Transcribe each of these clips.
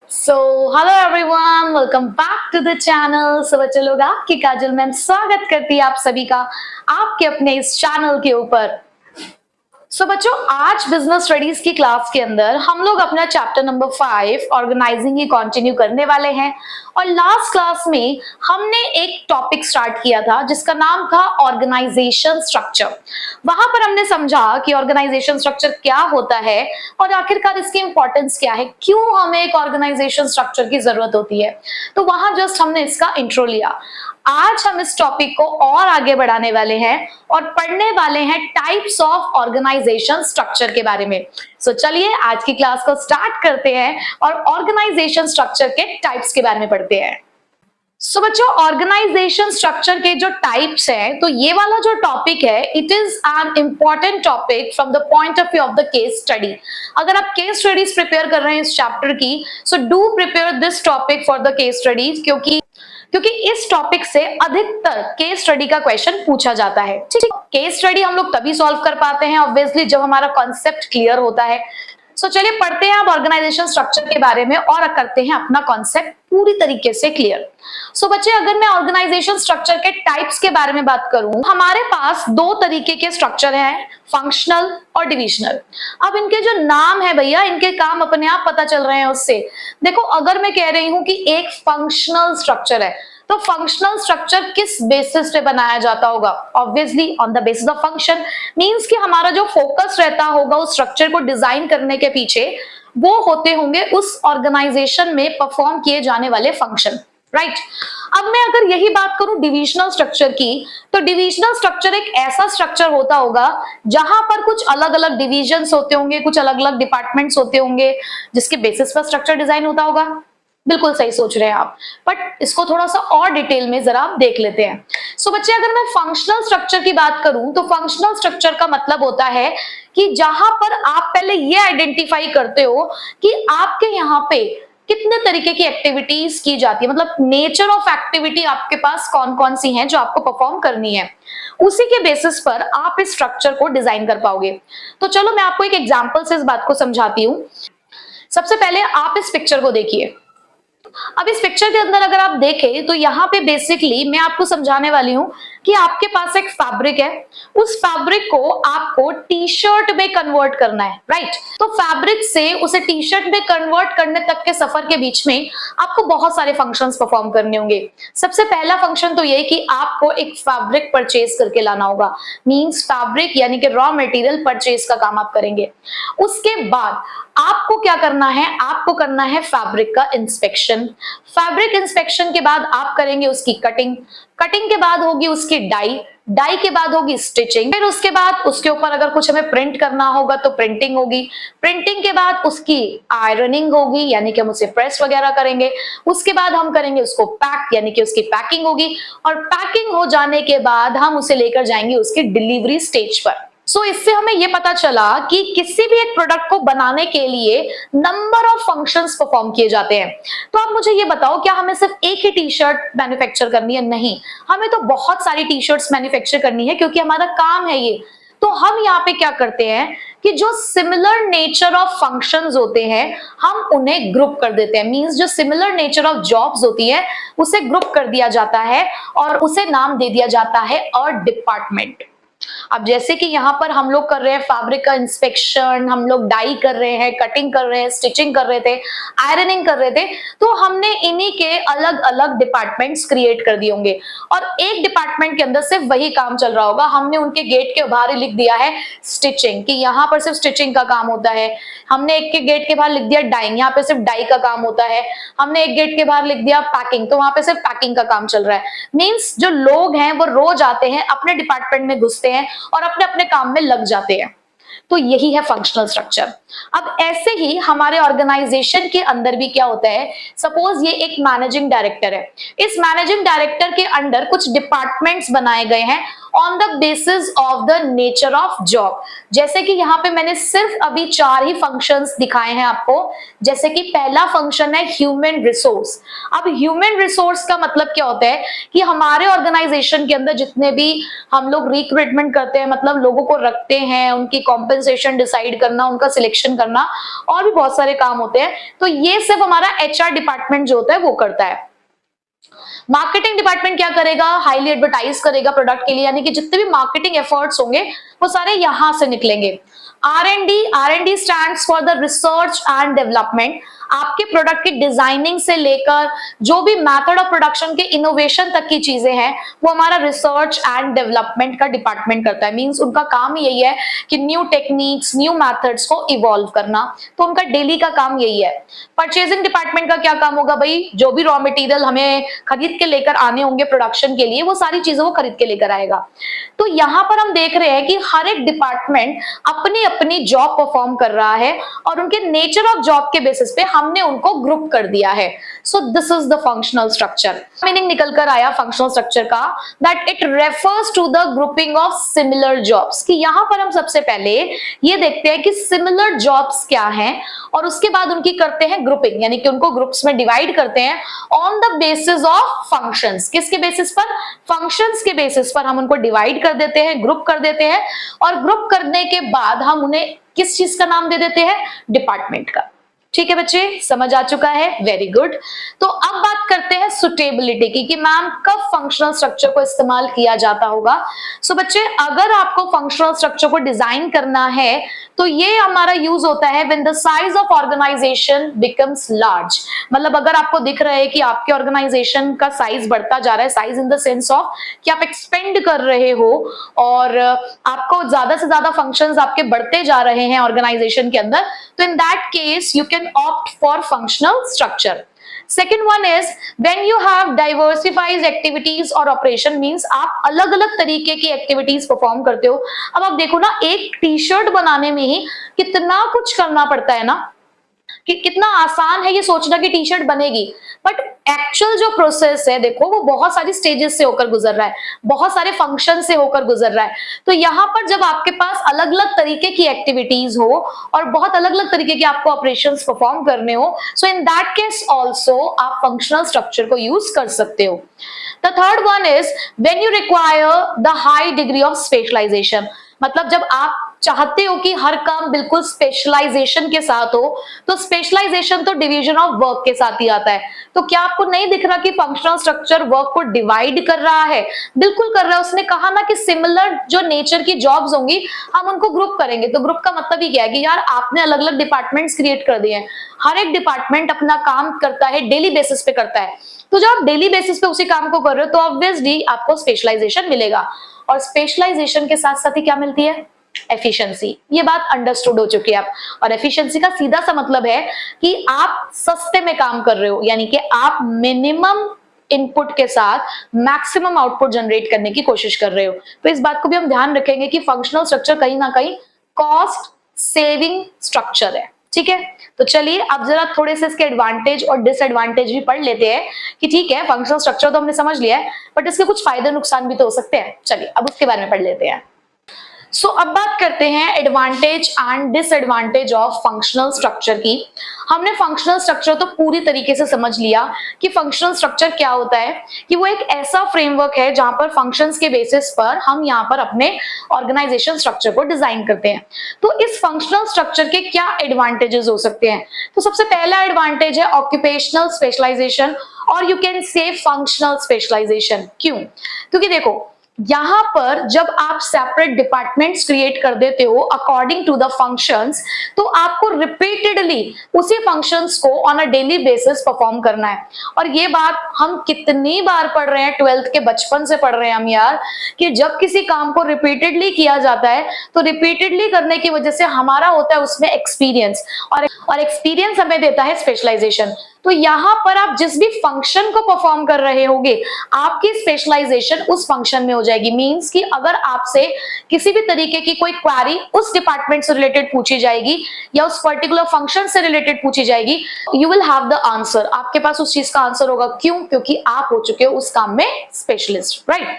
Hello everyone, welcome back to the channel. बच्चे लोग, आपकी काजल मैम स्वागत करती है आप सभी का आपके अपने इस चैनल के ऊपर। बच्चों, आज बिजनेस स्टडीज की क्लास के अंदर हम लोग अपना चैप्टर नंबर 5 ऑर्गेनाइजिंग ही कंटिन्यू करने वाले हैं। और लास्ट क्लास में हमने एक टॉपिक स्टार्ट किया था जिसका नाम था ऑर्गेनाइजेशन स्ट्रक्चर। वहां पर हमने समझा कि ऑर्गेनाइजेशन स्ट्रक्चर क्या होता है और आखिरकार इसकी इंपॉर्टेंस क्या है, क्यों हमें एक ऑर्गेनाइजेशन स्ट्रक्चर की जरूरत होती है। तो वहां जस्ट हमने इसका इंट्रो लिया। आज हम इस टॉपिक को और आगे बढ़ाने वाले हैं और पढ़ने वाले हैं टाइप्स ऑफ ऑर्गेनाइजेशन स्ट्रक्चर के बारे में। चलिए आज की क्लास को स्टार्ट करते हैं और ऑर्गेनाइजेशन स्ट्रक्चर के टाइप्स के बारे में पढ़ते हैं। बच्चों, ऑर्गेनाइजेशन स्ट्रक्चर के जो टाइप्स हैं, तो ये वाला जो टॉपिक है it is an important topic from the point of view of the case study. अगर आप केस स्टडीज प्रिपेयर कर रहे हैं इस चैप्टर की, so do prepare this topic for the case studies, क्योंकि इस टॉपिक से अधिकतर केस स्टडी का क्वेश्चन पूछा जाता है। ठीक है, केस स्टडी हम लोग तभी सॉल्व कर पाते हैं ऑब्वियसली जब हमारा कॉन्सेप्ट क्लियर होता है। चलिए पढ़ते हैं अब ऑर्गेनाइजेशन स्ट्रक्चर के बारे में और करते हैं अपना कॉन्सेप्ट पूरी तरीके से क्लियर। बच्चे, अगर मैं ऑर्गेनाइजेशन स्ट्रक्चर के टाइप्स के बारे में बात करूं, हमारे पास दो तरीके के स्ट्रक्चर हैं, फंक्शनल और डिविजनल। अब इनके जो नाम है भैया, इनके काम अपने आप पता चल रहे हैं उससे। देखो, अगर मैं कह रही हूं कि एक फंक्शनल स्ट्रक्चर है, तो फंक्शनल स्ट्रक्चर किस बेसिस पे बनाया जाता होगा? Obviously on the basis of function. Means कि हमारा जो फोकस रहता होगा उस स्ट्रक्चर को डिजाइन करने के पीछे, वो होते होंगे उस ऑर्गेनाइजेशन में परफॉर्म किए जाने वाले फंक्शन। राइट। अब मैं अगर यही बात करूं डिविजनल स्ट्रक्चर की, तो डिविजनल स्ट्रक्चर एक ऐसा स्ट्रक्चर होता होगा जहां पर कुछ अलग अलग डिविजन्स होते होंगे, कुछ अलग अलग डिपार्टमेंट्स होते होंगे जिसके बेसिस पर स्ट्रक्चर डिजाइन होता होगा। बिल्कुल सही सोच रहे हैं आप, बट इसको थोड़ा सा और डिटेल में जरा आप देख लेते हैं। बच्चे, अगर मैं फंक्शनल स्ट्रक्चर की बात करूं, तो फंक्शनल स्ट्रक्चर का मतलब होता है कि जहां पर आप पहले ये आइडेंटिफाई करते हो कि आपके यहाँ पे कितने तरीके की एक्टिविटीज की जाती है, मतलब नेचर ऑफ एक्टिविटी आपके पास कौन कौन सी हैं जो आपको परफॉर्म करनी है। उसी के बेसिस पर आप इस स्ट्रक्चर को डिजाइन कर पाओगे। तो चलो मैं आपको एक एग्जांपल से इस बात को समझाती हूँ। सबसे पहले आप इस पिक्चर को देखिए। अब इस पिक्चर के अंदर अगर आप देखें तो यहाँ पे बेसिकली मैं आपको समझाने वाली हूँ कि आपके पास एक फैब्रिक है, उस फैब्रिक को आपको टी शर्ट में कन्वर्ट करना है। राइट। तो फैब्रिक से उसे टी शर्ट में कन्वर्ट करने तक के सफर के बीच में आपको बहुत सारे फंक्शंस परफॉर्म करने होंगे। सबसे पहला फंक्शन तो ये कि आपको एक फैब्रिक परचेज करके लाना होगा। मींस फैब्रिक यानी कि रॉ मटेरियल परचेज का काम आप करेंगे। उसके बाद आपको क्या करना है? आपको करना है फैब्रिक का इंस्पेक्शन। फैब्रिक इंस्पेक्शन के बाद आप करेंगे उसकी कटिंग। कटिंग के बाद होगी उसकी डाई। डाई के बाद होगी स्टिचिंग। फिर उसके बाद उसके ऊपर अगर कुछ हमें प्रिंट करना होगा तो प्रिंटिंग होगी। प्रिंटिंग के बाद उसकी आयरनिंग होगी, यानी कि हम उसे प्रेस वगैरह करेंगे। उसके बाद हम करेंगे उसको पैक, यानी कि उसकी पैकिंग होगी। और पैकिंग हो जाने के बाद हम उसे लेकर जाएंगे उसकी डिलीवरी स्टेज पर। इससे हमें यह पता चला कि किसी भी एक प्रोडक्ट को बनाने के लिए नंबर ऑफ फंक्शंस परफॉर्म किए जाते हैं। तो आप मुझे ये बताओ, क्या हमें सिर्फ एक ही टी शर्ट मैन्युफैक्चर करनी है? नहीं, हमें तो बहुत सारी टी शर्ट्स मैन्युफैक्चर करनी है, क्योंकि हमारा काम है ये। तो हम यहाँ पे क्या करते हैं कि जो सिमिलर नेचर ऑफ फंक्शंस होते हैं हम उन्हें ग्रुप कर देते हैं। मींस जो सिमिलर नेचर ऑफ जॉब्स होती है उसे ग्रुप कर दिया जाता है और उसे नाम दे दिया जाता है और डिपार्टमेंट। अब जैसे कि यहाँ पर हम लोग कर रहे हैं फैब्रिक का इंस्पेक्शन, हम लोग डाई कर रहे हैं, कटिंग कर रहे हैं, स्टिचिंग कर रहे थे, आयरनिंग कर रहे थे, तो हमने इन्हीं के अलग अलग डिपार्टमेंट्स क्रिएट कर दिए होंगे और एक डिपार्टमेंट के अंदर सिर्फ वही काम चल रहा होगा। हमने उनके गेट के बाहर ही लिख दिया है स्टिचिंग, कि यहाँ पर सिर्फ स्टिचिंग का काम होता है। हमने एक के गेट के बाहर लिख दिया डाइंग, यहाँ पे सिर्फ डाई का काम होता है। हमने एक गेट के बाहर लिख दिया पैकिंग, तो वहां पे सिर्फ पैकिंग का काम चल रहा है। मींस जो लोग हैं वो रोज आते हैं, अपने डिपार्टमेंट में घुसते हैं और अपने अपने काम में लग जाते हैं। तो यही है फंक्शनल स्ट्रक्चर। अब ऐसे ही हमारे ऑर्गेनाइजेशन के अंदर भी क्या होता है, सपोज ये एक मैनेजिंग डायरेक्टर है, इस मैनेजिंग डायरेक्टर के अंडर कुछ डिपार्टमेंट्स बनाए गए हैं on the basis of the nature of job. जैसे कि यहाँ पे मैंने सिर्फ अभी 4 ही फंक्शंस दिखाए हैं आपको। जैसे कि पहला फंक्शन है ह्यूमन रिसोर्स। अब ह्यूमन रिसोर्स का मतलब क्या होता है कि हमारे ऑर्गेनाइजेशन के अंदर जितने भी हम लोग रिक्रूटमेंट करते हैं, मतलब लोगों को रखते हैं, उनकी कॉम्पेंसेशन डिसाइड करना, उनका सिलेक्शन करना और भी बहुत सारे काम होते हैं, तो ये सिर्फ हमारा एचआर डिपार्टमेंट जो होता है वो करता है। मार्केटिंग डिपार्टमेंट क्या करेगा, हाईली एडवर्टाइज करेगा प्रोडक्ट के लिए, यानी कि जितने भी मार्केटिंग एफर्ट्स होंगे वो सारे यहां से निकलेंगे। R&D stands for the research and development. आपके प्रोडक्ट की डिजाइनिंग से लेकर जो भी मेथड ऑफ प्रोडक्शन के इनोवेशन तक की चीजें हैं वो हमारा रिसर्च एंड डेवलपमेंट का डिपार्टमेंट करता है। मींस उनका काम ही यही है कि न्यू टेक्निक्स, न्यू मेथड्स को इवॉल्व करना, तो उनका डेली का काम यही है। परचेजिंग डिपार्टमेंट का क्या काम होगा भाई, जो भी रॉ मटेरियल हमें खरीद के लेकर आने होंगे प्रोडक्शन के लिए, वो सारी चीजें वो खरीद के लेकर आएगा। तो यहाँ पर हम देख रहे हैं कि हर एक डिपार्टमेंट अपनी अपनी जॉब परफॉर्म कर रहा है और उनके नेचर ऑफ जॉब के बेसिस पे हमने उनको ग्रुप कर दिया है। So this is the functional structure. Meaning निकल कर आया फंक्शनल स्ट्रक्चर का, that it refers to the grouping of similar jobs. कि यहां पर हम सबसे पहले ये देखते हैं कि सिमिलर जॉब्स क्या हैं और उसके बाद उनकी करते हैं ग्रुपिंग, यानी कि उनको ग्रुप्स में डिवाइड करते हैं on the basis of functions. किसके बेसिस पर, फंक्शंस के बेसिस पर हम उनको डिवाइड कर देते हैं, ग्रुप कर देते हैं, और ग्रुप करने के बाद हम उन्हें किस चीज का नाम दे देते हैं, डिपार्टमेंट का। ठीक है बच्चे, समझ आ चुका है, वेरी गुड। तो अब बात करते हैं सुटेबिलिटी की कि मैम कब फंक्शनल स्ट्रक्चर को इस्तेमाल किया जाता होगा। सो बच्चे, अगर आपको फंक्शनल स्ट्रक्चर को डिजाइन करना है तो ये हमारा यूज होता है when the size of organization becomes large. मतलब अगर आपको दिख रहा है कि आपके ऑर्गेनाइजेशन का साइज बढ़ता जा रहा है, size in the sense of कि आप एक्सपेंड कर रहे हो और आपको ज्यादा से ज्यादा फंक्शंस आपके बढ़ते जा रहे हैं ऑर्गेनाइजेशन के अंदर, तो in that case you can opt for functional structure. Second one is when you have diversified activities और operation, means आप अलग अलग तरीके की एक्टिविटीज परफॉर्म करते हो। अब आप देखो ना, एक टी शर्ट बनाने में ही कितना कुछ करना पड़ता है ना, कि कितना आसान है ये सोचना कि टी शर्ट बनेगी, बट एक्चुअल जो प्रोसेस है देखो वो बहुत सारी स्टेजेस से होकर गुजर रहा है, बहुत सारे फंक्शन से होकर गुजर रहा है। तो यहाँ पर जब आपके पास अलग अलग तरीके की एक्टिविटीज हो और बहुत अलग अलग तरीके के आपको ऑपरेशंस परफॉर्म करने हो, so in that case also आप फंक्शनल स्ट्रक्चर को यूज कर सकते हो। The third one is when you require the high degree of specialization. मतलब जब आप चाहते हो कि हर काम बिल्कुल स्पेशलाइजेशन के साथ हो, तो स्पेशलाइजेशन तो डिवीजन ऑफ वर्क के साथ ही आता है। तो क्या आपको नहीं दिख रहा कि फंक्शनल स्ट्रक्चर वर्क को डिवाइड कर रहा है? बिल्कुल कर रहा है। उसने कहा ना कि सिमिलर जो नेचर की जॉब्स होंगी हम उनको ग्रुप करेंगे। तो ग्रुप का मतलब ही क्या है कि यार आपने अलग अलग डिपार्टमेंट्स क्रिएट कर दिए हैं, हर एक डिपार्टमेंट अपना काम करता है, डेली बेसिस पे करता है। तो जब आप डेली बेसिस पे उसी काम को कर रहे हो तो ऑब्वियसली आपको स्पेशलाइजेशन मिलेगा, और स्पेशलाइजेशन के साथ साथ ही क्या मिलती है, एफिशिएंसी। ये बात अंडरस्टूड हो चुकी है आप। और एफिशिएंसी का सीधा सा मतलब है कि आप सस्ते में काम कर रहे हो, यानी कि आप मिनिमम इनपुट के साथ मैक्सिमम आउटपुट जनरेट करने की कोशिश कर रहे हो। तो इस बात को भी हम ध्यान रखेंगे कि फंक्शनल स्ट्रक्चर कहीं ना कहीं कॉस्ट सेविंग स्ट्रक्चर है। ठीक है, तो चलिए अब जरा थोड़े से इसके एडवांटेज और डिसएडवांटेज भी पढ़ लेते हैं कि ठीक है फंक्शनल स्ट्रक्चर तो हमने समझ लिया है, बट इसके कुछ फायदे नुकसान भी तो हो सकते हैं। चलिए अब उसके बारे में पढ़ लेते हैं। सो अब बात करते हैं advantage and disadvantage of functional structure की। हमने फंक्शनल स्ट्रक्चर तो पूरी तरीके से समझ लिया कि फंक्शनल स्ट्रक्चर क्या होता है, कि वो एक ऐसा फ्रेमवर्क है जहां पर फंक्शंस के बेसिस पर हम यहाँ पर अपने ऑर्गेनाइजेशन स्ट्रक्चर को डिजाइन करते हैं। तो इस फंक्शनल स्ट्रक्चर के क्या एडवांटेजेस हो सकते हैं? तो सबसे पहला एडवांटेज है ऑक्यूपेशनल स्पेशलाइजेशन, और you can say functional specialization. क्यों? क्योंकि देखो यहां पर जब आप सेपरेट डिपार्टमेंट्स क्रिएट कर देते हो अकॉर्डिंग टू द फंक्शंस, तो आपको रिपीटेडली उसी फंक्शंस को on a daily basis perform करना है। और ये बात हम कितनी बार पढ़ रहे हैं, 12th के बचपन से पढ़ रहे हैं हम यार, कि जब किसी काम को रिपीटेडली किया जाता है तो रिपीटेडली करने की वजह से हमारा होता है उसमें एक्सपीरियंस, और एक्सपीरियंस हमें देता है स्पेशलाइजेशन। तो यहाँ पर आप जिस भी फंक्शन को परफॉर्म कर रहे होगे आपकी स्पेशलाइजेशन उस फंक्शन में हो जाएगी। मींस कि अगर आपसे किसी भी तरीके की कोई क्वेरी उस डिपार्टमेंट से रिलेटेड पूछी जाएगी या उस पर्टिकुलर फंक्शन से रिलेटेड पूछी जाएगी, you will have the answer. आपके पास उस चीज का आंसर होगा। क्यों? क्योंकि आप हो चुके हो उस काम में specialist, right.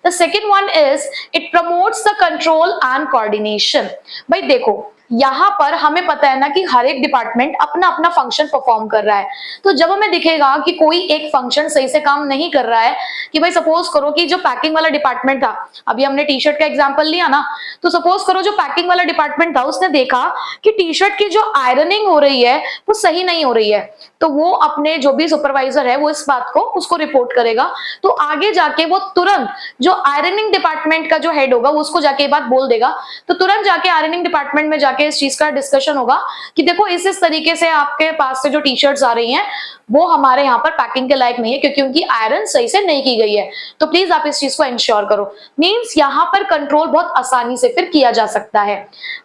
The second one is it promotes the control and coordination. भाई देखो यहाँ पर हमें पता है ना कि हर एक डिपार्टमेंट अपना अपना फंक्शन परफॉर्म कर रहा है, तो जब हमें दिखेगा कि कोई एक फंक्शन सही से काम नहीं कर रहा है, कि भाई सपोज करो कि जो पैकिंग वाला डिपार्टमेंट था, अभी हमने टी शर्ट का एग्जांपल लिया ना, तो सपोज करो जो पैकिंग वाला डिपार्टमेंट था उसने देखा कि टी शर्ट की जो आयरनिंग हो रही है वो सही नहीं हो रही है, तो वो अपने जो भी सुपरवाइजर है वो इस बात को उसको रिपोर्ट करेगा, तो आगे जाके वो तुरंत जो आयरनिंग डिपार्टमेंट का जो हेड होगा वो उसको जाके ये बात बोल देगा, तो तुरंत जाके आयरनिंग डिपार्टमेंट में जाके इस चीज का डिस्कशन होगा कि देखो इस तरीके से आपके पास से जो टी शर्ट्स आ रही हैं वो हमारे यहाँ पर पैकिंग के लायक नहीं है क्योंकि उनकी आयरन सही से नहीं की गई है, तो प्लीज आप इस चीज को इंश्योर करो। मींस यहाँ पर कंट्रोल बहुत आसानी से फिर किया जा सकता है।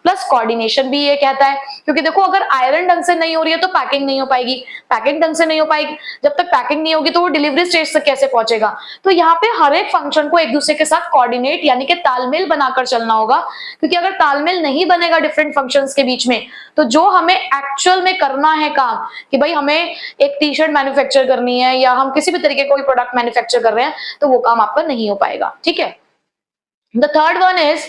प्लस कोऑर्डिनेशन भी ये कहता है, क्योंकि देखो अगर आयरन ढंग से नहीं हो रही है तो पैकिंग नहीं हो पाएगी, पैकिंग ढंग से नहीं हो पाएगी, जब तक पैकिंग नहीं होगी तो वो डिलीवरी स्टेज तक कैसे पहुंचेगा, तो यहाँ पे हर एक फंक्शन को एक दूसरे के साथ कोऑर्डिनेट यानी कि तालमेल बनाकर चलना होगा, क्योंकि अगर तालमेल नहीं बनेगा डिफरेंट फंक्शंस के बीच में, तो जो हमें एक्चुअल में करना है काम कि भाई हमें एक टी शर्ट मैन्युफैक्चर करनी है या हम किसी भी तरीके का कोई प्रोडक्ट मैन्युफैक्चर कर रहे हैं, तो वो काम आपका नहीं हो पाएगा। ठीक है। The third one is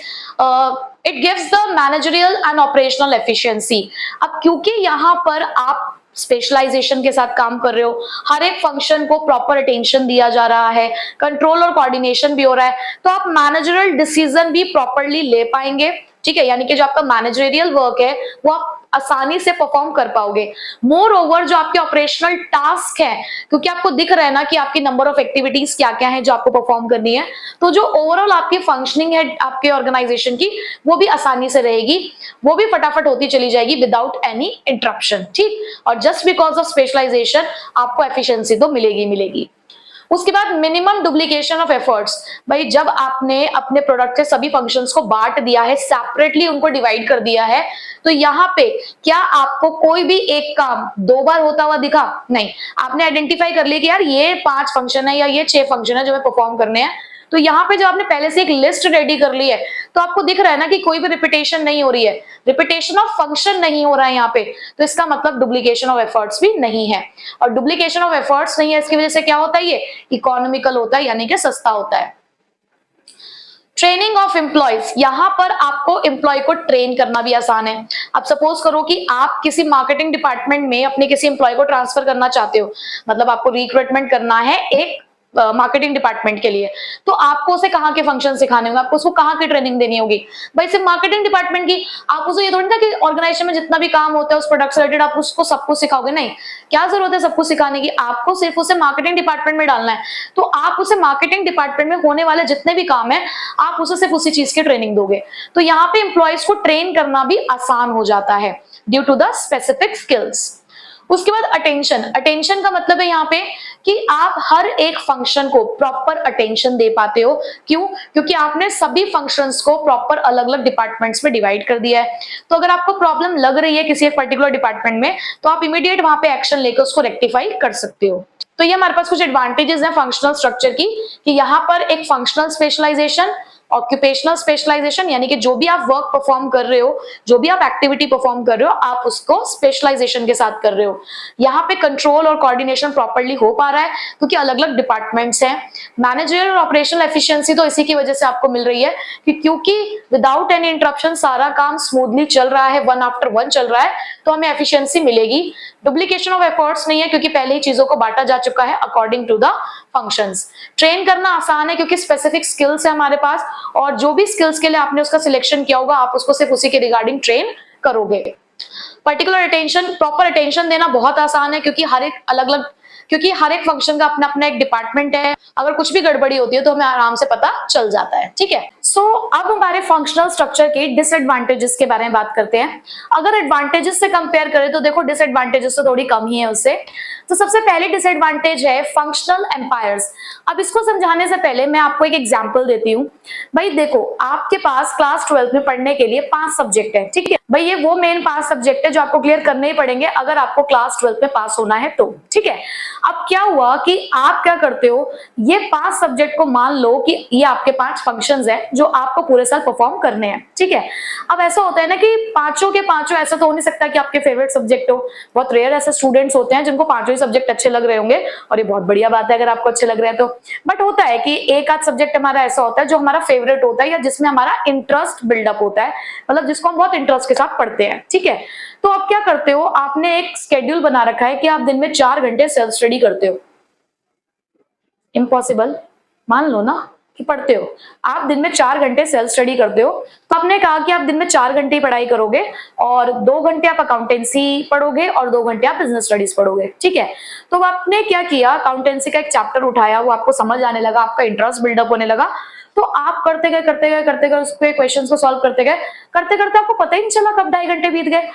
it gives the managerial and operational efficiency. अब क्योंकि यहाँ पर आप स्पेशलाइजेशन के साथ काम कर रहे हो, हर एक फंक्शन को प्रॉपर अटेंशन दिया जा रहा है, कंट्रोल और कोऑर्डिनेशन भी हो रहा है, तो आप मैनेजरियल डिसीजन भी प्रॉपरली ले पाएंगे। ठीक है, यानी कि जो आपका मैनेजरियल वर्क है वो आप आसानी से परफॉर्म कर पाओगे। मोर ओवर जो आपके ऑपरेशनल टास्क है, क्योंकि आपको दिख रहा है ना कि आपकी नंबर ऑफ एक्टिविटीज क्या क्या है जो आपको परफॉर्म करनी है, तो जो ओवरऑल आपकी फंक्शनिंग है आपके ऑर्गेनाइजेशन की वो भी आसानी से रहेगी, वो भी फटाफट होती चली जाएगी विदाउट एनी इंटरप्शन। ठीक, और जस्ट बिकॉज ऑफ स्पेशलाइजेशन आपको एफिशिएंसी तो मिलेगी मिलेगी। उसके बाद मिनिमम डुप्लीकेशन ऑफ एफर्ट्स। भाई जब आपने अपने प्रोडक्ट के सभी फंक्शंस को बांट दिया है, सेपरेटली उनको डिवाइड कर दिया है, तो यहाँ पे क्या आपको कोई भी एक काम 2 बार होता हुआ दिखा? नहीं, आपने आइडेंटिफाई कर लिया कि यार ये 5 फंक्शन है या ये 6 फंक्शन है जो हमें परफॉर्म करने हैं, तो यहाँ पे जब आपने पहले से एक लिस्ट रेडी कर ली है तो आपको दिख रहा है ना कि कोई भी रिपीटेशन नहीं हो रही है, रिपीटेशन ऑफ फंक्शन नहीं हो रहा है यहाँ पे, तो इसका मतलब डुप्लीकेशन ऑफ एफर्ट्स भी नहीं है। और डुप्लीकेशन ऑफ एफर्ट्स नहीं है, इसकी वजह से क्या होता है, ये इकोनॉमिकल होता है यानी कि सस्ता होता है। ट्रेनिंग ऑफ एम्प्लॉयज, यहाँ पर आपको एम्प्लॉय को ट्रेन करना भी आसान है। अब सपोज करो कि आप किसी मार्केटिंग डिपार्टमेंट में अपने किसी एम्प्लॉय को ट्रांसफर करना चाहते हो, मतलब आपको रिक्रूटमेंट करना है एक मार्केटिंग डिपार्टमेंट के लिए, तो आपको उसे कहाँ के फंक्शन सिखाने होंगे, आपको उसको कहाँ की ट्रेनिंग देनी होगी? भाई सिर्फ मार्केटिंग डिपार्टमेंट की। आप उसे ये थोड़ी ना कि ऑर्गेनाइजेशन में जितना भी काम होता है उस प्रोडक्ट से रिलेटेड आप उसको सब कुछ सिखाओगे, नहीं, क्या जरूरत है सब कुछ सिखाने की? आपको सिर्फ उसे मार्केटिंग डिपार्टमेंट में डालना है, तो आप उसे मार्केटिंग डिपार्टमेंट में होने वाले जितने भी काम है आप उसे सिर्फ उसी चीज की ट्रेनिंग दोगे, तो यहाँ पे एम्प्लॉयज को ट्रेन करना भी आसान हो जाता है due to the specific skills. उसके बाद अटेंशन, अटेंशन का मतलब है यहाँ पे कि आप हर एक फंक्शन को प्रॉपर अटेंशन दे पाते हो। क्यों? क्योंकि आपने सभी फंक्शंस को प्रॉपर अलग अलग डिपार्टमेंट्स में डिवाइड कर दिया है, तो अगर आपको प्रॉब्लम लग रही है किसी एक पर्टिकुलर डिपार्टमेंट में तो आप इमीडिएट वहां पे एक्शन लेकर उसको रेक्टिफाई कर सकते हो। तो ये हमारे पास कुछ एडवांटेजेस हैं फंक्शनल स्ट्रक्चर की, कि यहाँ पर एक फंक्शनल स्पेशलाइजेशन, ऑक्यूपेशनल स्पेशलाइजेशन, यानी कि जो भी आप वर्क परफॉर्म कर रहे हो, जो भी आप एक्टिविटी परफॉर्म कर रहे हो, आप उसको स्पेशलाइजेशन के साथ कर रहे हो। यहाँ पे कंट्रोल और कोऑर्डिनेशन प्रॉपर्ली हो पा रहा है क्योंकि अलग अलग डिपार्टमेंट्स हैं। मैनेजरियल और ऑपरेशनल एफिशिएंसी तो इसी की वजह से आपको मिल रही है कि क्योंकि विदाउट एनी इंटरप्शन सारा काम स्मूथली चल रहा है, वन आफ्टर वन चल रहा है, तो हमें एफिशिएंसी मिलेगी। डुप्लीकेशन ऑफ एफर्ट्स नहीं है क्योंकि पहले ही चीजों को बांटा जा चुका है according to the functions. Train करना आसान है क्योंकि स्पेसिफिक स्किल्स है हमारे पास, और जो भी स्किल्स के लिए आपने उसका सिलेक्शन किया होगा आप उसको सिर्फ उसी के रिगार्डिंग ट्रेन करोगे। पर्टिकुलर अटेंशन, प्रॉपर अटेंशन देना बहुत आसान है क्योंकि हर एक फंक्शन का अपना अपना एक डिपार्टमेंट है, अगर कुछ भी गड़बड़ी होती है तो हमें आराम से पता चल जाता है। ठीक है, सो अब हमारे फंक्शनल स्ट्रक्चर के डिसएडवांटेजेस के बारे में बात करते हैं। अगर एडवांटेजेस से कंपेयर करें तो देखो डिसएडवांटेजेस तो थोड़ी कम ही है उससे। तो सबसे पहले डिसएडवांटेज है फंक्शनल एम्पायर्स। अब इसको समझाने से पहले मैं आपको एक एग्जांपल देती हूँ। भाई देखो, आपके पास क्लास 12th में पढ़ने के लिए 5 सब्जेक्ट है। ठीक है भाई, ये वो मेन 5 सब्जेक्ट है जो आपको क्लियर करने ही पड़ेंगे अगर आपको क्लास 12th में पास होना है तो। ठीक है, अब क्या हुआ कि आप क्या करते हो, ये 5 सब्जेक्ट को मान लो कि ये आपके 5 फंक्शंस हैं जो आपको पूरे साल परफॉर्म करने हैं, ठीक है। अब ऐसा होता है ना कि पांचों के पांचों, ऐसा तो हो नहीं सकता कि आपके फेवरेट सब्जेक्ट हो, बहुत रेयर ऐसे स्टूडेंट्स होते हैं जिनको पांचों ही सब्जेक्ट अच्छे लग रहे होंगे, और ये बहुत बढ़िया बात है अगर आपको अच्छे लग रहे हैं तो। बट होता है कि एक आध सब्जेक्ट हमारा ऐसा होता है जो हमारा फेवरेट होता है या जिसमें हमारा इंटरेस्ट बिल्डअप होता है, मतलब जिसको हम बहुत इंटरेस्ट के साथ पढ़ते हैं, ठीक है। तो आप क्या करते हो, आपने एक स्केड्यूल बना रखा है कि आप दिन में 4 घंटे सेल्फ स्टडी करते हो। इम्पॉसिबल, मान लो ना कि पढ़ते हो, आप दिन में 4 घंटे सेल्फ स्टडी करते हो, तो आपने कहा कि आप दिन में 4 घंटे ही पढ़ाई करोगे और 2 घंटे आप अकाउंटेंसी पढ़ोगे और 2 घंटे आप बिजनेस स्टडीज पढ़ोगे, ठीक है। तो आपने क्या किया, अकाउंटेंसी का एक चैप्टर उठाया, वो आपको समझ आने लगा, आपका इंटरेस्ट बिल्डअप होने लगा, तो आप करते गए उसके क्वेश्चंस को सॉल्व करते करते आपको पता ही नहीं चला कब 2.5 घंटे बीत गए।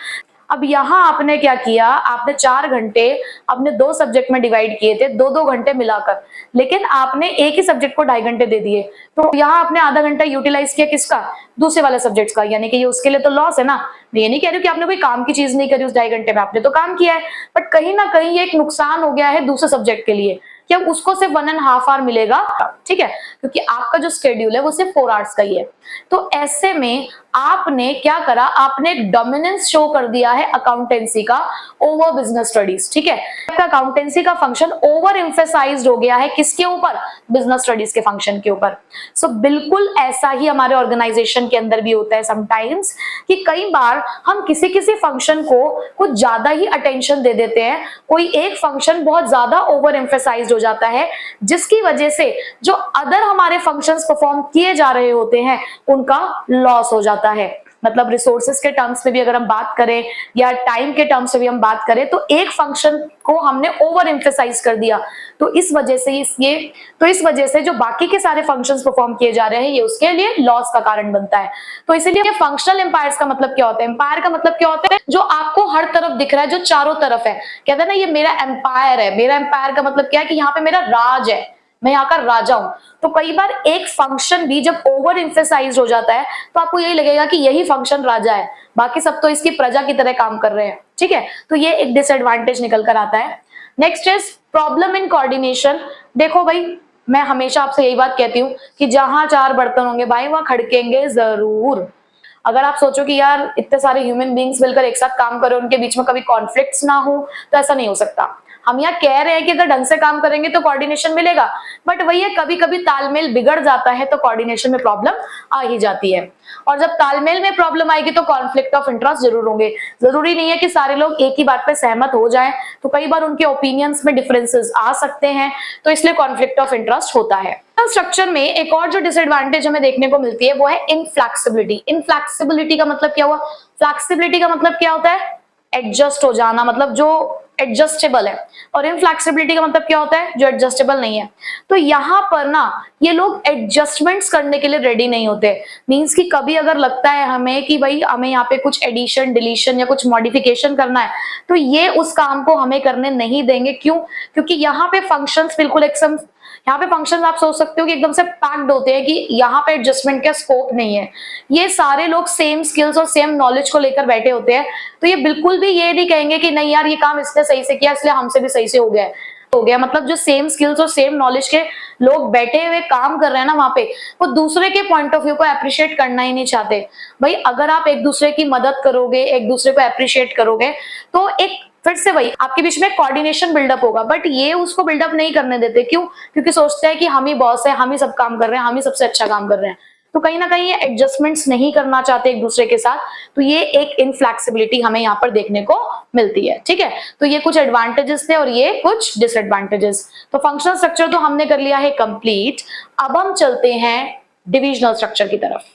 अब यहां आपने क्या किया, आपने 4 घंटे अपने 2 सब्जेक्ट में डिवाइड किए थे, 2-2 घंटे मिलाकर, लेकिन आपने एक ही सब्जेक्ट को 2.5 घंटे दे दिए। तो यहाँ आपने आधा घंटा यूटिलाइज किया किसका, दूसरे वाले सब्जेक्ट का, यानी कि ये उसके लिए तो लॉस है ना। मैं ये नहीं कह रही कि आपने कोई काम की चीज नहीं करी उस 2.5 घंटे में, आपने तो काम किया है, बट कहीं ना कहीं ये एक नुकसान हो गया है दूसरे सब्जेक्ट के लिए कि अब उसको सिर्फ 1.5 आवर मिलेगा, ठीक है, क्योंकि आपका जो शेड्यूल है वो सिर्फ 4 आवर्स का ही है। तो ऐसे में आपने क्या करा, आपने एक डोमिनेंस शो कर दिया है अकाउंटेंसी का ओवर बिजनेस स्टडीज, ठीक है। आपका अकाउंटेंसी का फंक्शन ओवर एम्फेसाइज्ड हो गया है किसके ऊपर, बिजनेस स्टडीज के फंक्शन के ऊपर। सो बिल्कुल ऐसा ही हमारे ऑर्गेनाइजेशन के अंदर भी होता है समटाइम्स कि कई बार हम किसी किसी फंक्शन को कुछ ज्यादा ही अटेंशन दे देते हैं, कोई एक फंक्शन बहुत ज्यादा ओवर एम्फेसाइज्ड हो जाता है, जिसकी वजह से जो अदर हमारे फंक्शंस परफॉर्म किए जा रहे होते हैं उनका लॉस हो जाता है। मतलब रिसोर्सेज के टर्म्स में भी अगर हम बात करें या टाइम के टर्म्स में भी हम बात करें, तो एक फंक्शन को हमने ओवर एम्फेसाइज कर दिया, तो इस वजह से जो बाकी के सारे फंक्शंस परफॉर्म किए जा रहे हैं ये उसके लिए लॉस का कारण बनता है। तो इसीलिए फंक्शनल एम्पायर्स का मतलब क्या होता है, एम्पायर का मतलब क्या होता है, जो आपको हर तरफ दिख रहा है, जो चारों तरफ है, कहते हैं ना ये मेरा एम्पायर है। मेरा एम्पायर का मतलब क्या है कि यहाँ पे मेरा राज है, मैं यहाँ का राजा हूं। तो कई बार एक फंक्शन भी जब ओवर एम्फेसाइज हो जाता है तो आपको यही लगेगा कि यही फंक्शन राजा है, बाकी सब तो इसकी प्रजा की तरह काम कर रहे हैं, ठीक है। तो ये एक डिसएडवांटेज निकल कर आता है। Next is problem in coordination. देखो भाई, मैं हमेशा आपसे यही बात कहती हूँ कि जहां 4 बर्तन होंगे भाई वहां खड़केंगे जरूर। अगर आप सोचो कि यार इतने सारे ह्यूमन बींग्स मिलकर एक साथ काम करें, उनके बीच में कभी कॉन्फ्लिक्ट्स ना हो, तो ऐसा नहीं हो सकता। हम यहाँ कह रहे हैं कि अगर ढंग से काम करेंगे तो कोऑर्डिनेशन मिलेगा, बट वही है कभी कभी तालमेल बिगड़ जाता है तो कोऑर्डिनेशन में प्रॉब्लम आ ही जाती है। और जब तालमेल में प्रॉब्लम आएगी तो कॉन्फ्लिक्ट ऑफ इंटरेस्ट जरूर होंगे। जरूरी नहीं है कि सारे लोग एक ही बात पे सहमत हो जाएं, तो कई बार उनके ओपिनियंस में डिफरेंसेस आ सकते हैं, तो इसलिए कॉन्फ्लिक्ट ऑफ इंटरेस्ट होता है। स्ट्रक्चर में एक और जो डिसएडवांटेज हमें देखने को मिलती है वो है इनफ्लेक्सिबिलिटी। इनफ्लेक्सिबिलिटी का मतलब क्या हुआ, फ्लेक्सिबिलिटी का मतलब क्या होता है, एडजस्ट हो जाना, मतलब जो एडजस्टेबल है, और इनफ्लेक्सिबिलिटी का मतलब क्या होता है, जो एडजस्टेबल नहीं है। तो यहाँ पर ना ये लोग एडजस्टमेंट्स करने के लिए रेडी नहीं होते। मींस कि कभी अगर लगता है हमें कि भाई हमें यहाँ पे कुछ एडिशन डिलीशन या कुछ मॉडिफिकेशन करना है, तो ये उस काम को हमें करने नहीं देंगे। क्यों, क्योंकि यहाँ पे फंक्शंस बिल्कुल एकदम, यहाँ पे फंक्शंस आप सोच सकते हो कि एकदम से पैक्ड होते हैं कि यहाँ पे एडजस्टमेंट का स्कोप नहीं है। ये सारे लोग सेम स्किल्स और सेम नॉलेज को लेकर बैठे होते हैं, तो ये बिल्कुल भी ये नहीं कहेंगे कि नहीं यार ये काम इसने सही से किया इसलिए हमसे भी सही से हो गया। मतलब जो सेम स्किल्स और सेम नॉलेज के लोग बैठे हुए काम कर रहे हैं ना वहां पे, वो दूसरे के पॉइंट ऑफ व्यू को अप्रिशिएट करना ही नहीं चाहते। भाई अगर आप एक दूसरे की मदद करोगे, एक दूसरे को अप्रिशिएट करोगे, तो एक फिर से वही आपके बीच में कोऑर्डिनेशन बिल्डअप होगा। बट ये उसको बिल्डअप नहीं करने देते। क्यों, क्योंकि सोचते हैं कि हम ही बॉस है, हम ही सब काम कर रहे हैं, हम ही सबसे अच्छा काम कर रहे हैं। तो कहीं ना कहीं ये एडजस्टमेंट्स नहीं करना चाहते एक दूसरे के साथ, तो ये एक इनफ्लेक्सिबिलिटी हमें यहाँ पर देखने को मिलती है, ठीक है। तो ये कुछ एडवांटेजेस थे और ये कुछ डिसएडवांटेजेस। तो फंक्शनल स्ट्रक्चर तो हमने कर लिया है कंप्लीट। अब हम चलते हैं डिविजनल स्ट्रक्चर की तरफ।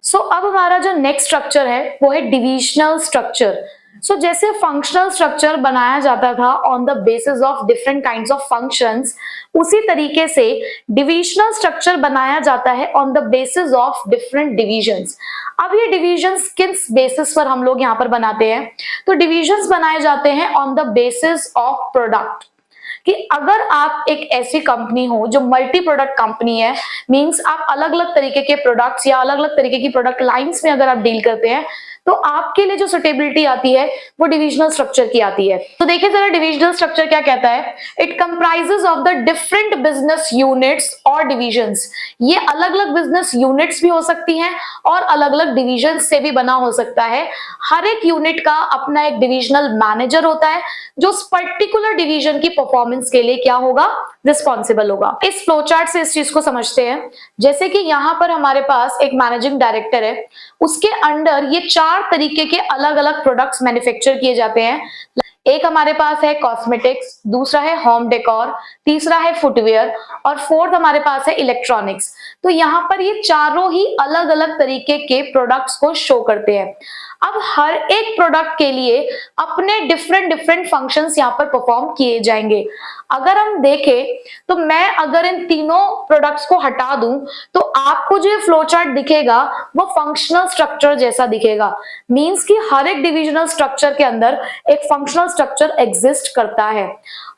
सो अब हमारा जो नेक्स्ट स्ट्रक्चर है वो है डिविजनल स्ट्रक्चर। सो जैसे फंक्शनल स्ट्रक्चर बनाया जाता था on the basis of different kinds of functions, उसी तरीके से डिविजनल स्ट्रक्चर बनाया जाता है on the basis of different divisions. अब ये डिविजन्स किस बेसिस पर हम लोग यहाँ पर बनाते हैं, तो डिविजन्स बनाए जाते हैं on the basis of product. कि अगर आप एक ऐसी कंपनी हो जो मल्टी प्रोडक्ट कंपनी है, मींस आप अलग अलग तरीके के प्रोडक्ट्स या अलग अलग तरीके की प्रोडक्ट लाइंस में अगर आप डील करते हैं, तो आपके लिए जो सुटेबिलिटी आती है वो डिविजनल स्ट्रक्चर की आती है। तो देखिए जरा डिविजनल स्ट्रक्चर क्या कहता है, it comprises of the different business units और डिविजन्स। ये अलग अलग बिजनेस यूनिट्स भी हो सकती हैं और अलग अलग डिविजन से भी बना हो सकता है। हर एक यूनिट का अपना एक डिविजनल मैनेजर होता है जो उस पर्टिकुलर डिवीजन की परफॉर्मेंस के लिए क्या होगा, रिस्पॉन्सिबल होगा। इस फ्लो चार्ट से इस चीज को समझते हैं। जैसे कि यहाँ पर हमारे पास एक मैनेजिंग डायरेक्टर है, उसके अंडर ये 4 तरीके के अलग अलग प्रोडक्ट्स मैन्युफैक्चर किए जाते हैं। एक हमारे पास है कॉस्मेटिक्स, दूसरा है होम डेकोर, तीसरा है फुटवेयर और फोर्थ हमारे पास है इलेक्ट्रॉनिक्स। तो यहाँ पर ये चारों ही अलग अलग तरीके के प्रोडक्ट्स को शो करते हैं। अब हर एक प्रोडक्ट के लिए अपने डिफरेंट फंक्शंस यहाँ पर परफॉर्म किए जाएंगे। अगर हम देखें तो मैं अगर इन तीनों प्रोडक्ट्स को हटा दूं तो आपको जो फ्लो चार्ट दिखेगा वो फंक्शनल स्ट्रक्चर जैसा दिखेगा। मींस कि हर एक डिविजनल स्ट्रक्चर के अंदर एक फंक्शनल स्ट्रक्चर एग्जिस्ट करता है।